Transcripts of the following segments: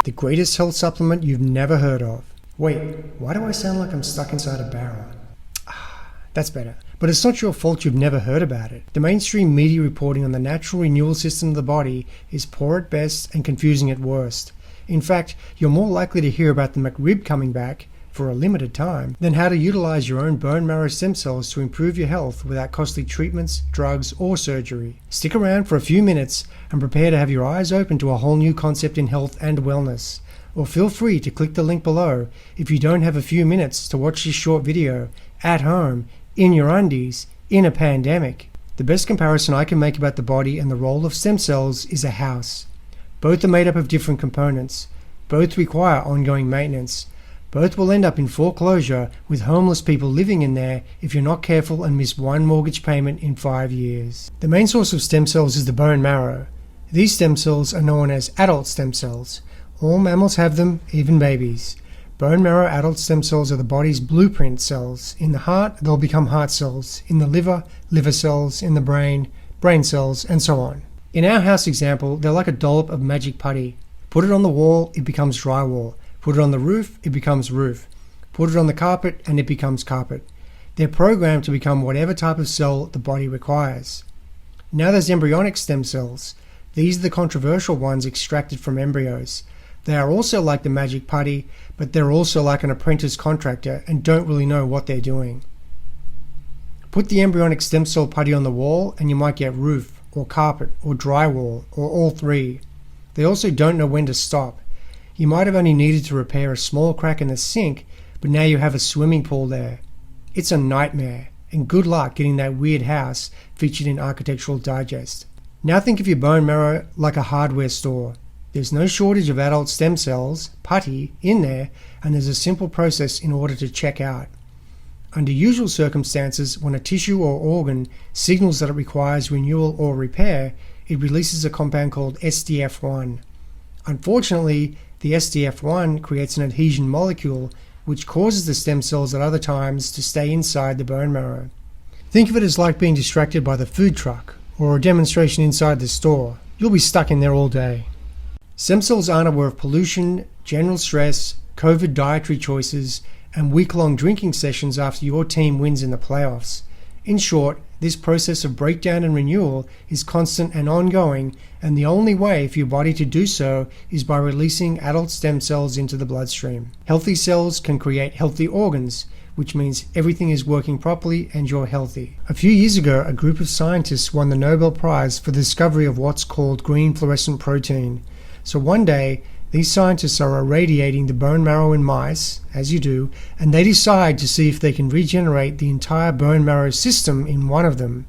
The greatest health supplement you've never heard of. Wait, why do I sound like I'm stuck inside a barrel? That's better. But it's not your fault you've never heard about it. The mainstream media reporting on the natural renewal system of the body is poor at best and confusing at worst. In fact, you're more likely to hear about the McRib coming back for a limited time than how to utilize your own bone marrow stem cells to improve your health without costly treatments, drugs, or surgery. Stick around for a few minutes and prepare to have your eyes open to a whole new concept in health and wellness. Or feel free to click the link below if you don't have a few minutes to watch this short video at home, in your undies, in a pandemic. The best comparison I can make about the body and the role of stem cells is a house. Both are made up of different components. Both require ongoing maintenance. Both will end up in foreclosure with homeless people living in there if you're not careful and miss one mortgage payment in 5 years. The main source of stem cells is the bone marrow. These stem cells are known as adult stem cells. All mammals have them, even babies. Bone marrow adult stem cells are the body's blueprint cells. In the heart, they'll become heart cells. In the liver, liver cells. In the brain, brain cells, and so on. In our house example, they're like a dollop of magic putty. Put it on the wall, it becomes drywall. Put it on the roof, it becomes roof. Put it on the carpet, and it becomes carpet. They're programmed to become whatever type of cell the body requires. Now there's embryonic stem cells. These are the controversial ones extracted from embryos. They are also like the magic putty, but they're also like an apprentice contractor and don't really know what they're doing. Put the embryonic stem cell putty on the wall and you might get roof, or carpet, or drywall, or all three. They also don't know when to stop. You might have only needed to repair a small crack in the sink, but now you have a swimming pool there. It's a nightmare, and good luck getting that weird house featured in Architectural Digest. Now think of your bone marrow like a hardware store. There's no shortage of adult stem cells, putty, in there, and there's a simple process in order to check out. Under usual circumstances, when a tissue or organ signals that it requires renewal or repair, it releases a compound called SDF1. Unfortunately, the SDF1 creates an adhesion molecule which causes the stem cells at other times to stay inside the bone marrow. Think of it as like being distracted by the food truck or a demonstration inside the store. You'll be stuck in there all day. Stem cells aren't aware of pollution, general stress, COVID dietary choices, and week-long drinking sessions after your team wins in the playoffs. In short, this process of breakdown and renewal is constant and ongoing, and the only way for your body to do so is by releasing adult stem cells into the bloodstream. Healthy cells can create healthy organs, which means everything is working properly and you're healthy. A few years ago, a group of scientists won the Nobel Prize for the discovery of what's called green fluorescent protein. So one day, these scientists are irradiating the bone marrow in mice, as you do, and they decide to see if they can regenerate the entire bone marrow system in one of them.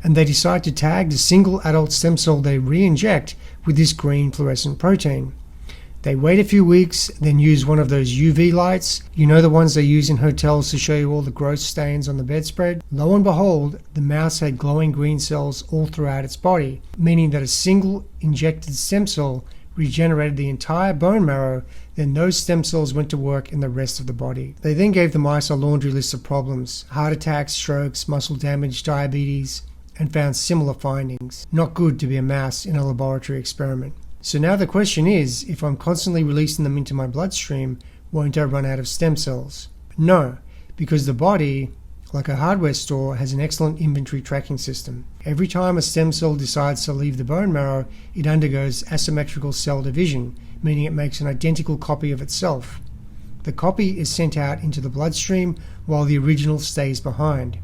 And they decide to tag the single adult stem cell they re-inject with this green fluorescent protein. They wait a few weeks, then use one of those UV lights, you know the ones they use in hotels to show you all the gross stains on the bedspread. Lo and behold, the mouse had glowing green cells all throughout its body, meaning that a single injected stem cell regenerated the entire bone marrow, then those stem cells went to work in the rest of the body. They then gave the mice a laundry list of problems: heart attacks, strokes, muscle damage, diabetes, and found similar findings. Not good to be a mouse in a laboratory experiment. So now the question is, if I'm constantly releasing them into my bloodstream, won't I run out of stem cells? No, because the body, like a hardware store, has an excellent inventory tracking system. Every time a stem cell decides to leave the bone marrow, it undergoes asymmetrical cell division, meaning it makes an identical copy of itself. The copy is sent out into the bloodstream while the original stays behind.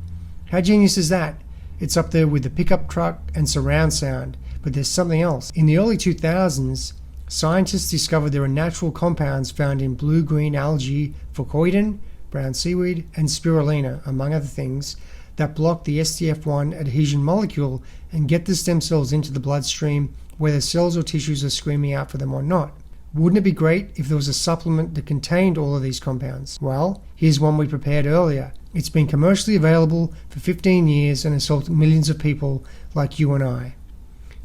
How genius is that? It's up there with the pickup truck and surround sound. But there's something else. In the early 2000s, scientists discovered there are natural compounds found in blue-green algae, phocoidin, brown seaweed, and spirulina, among other things, that block the SDF1 adhesion molecule and get the stem cells into the bloodstream, whether cells or tissues are screaming out for them or not. Wouldn't it be great if there was a supplement that contained all of these compounds? Well, here's one we prepared earlier. It's been commercially available for 15 years and has helped millions of people like you and I.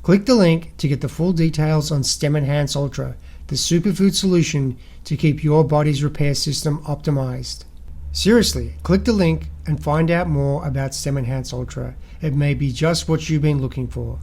Click the link to get the full details on Stem Enhance Ultra, the superfood solution to keep your body's repair system optimized. Seriously, click the link and find out more about Stem Enhance Ultra. It may be just what you've been looking for.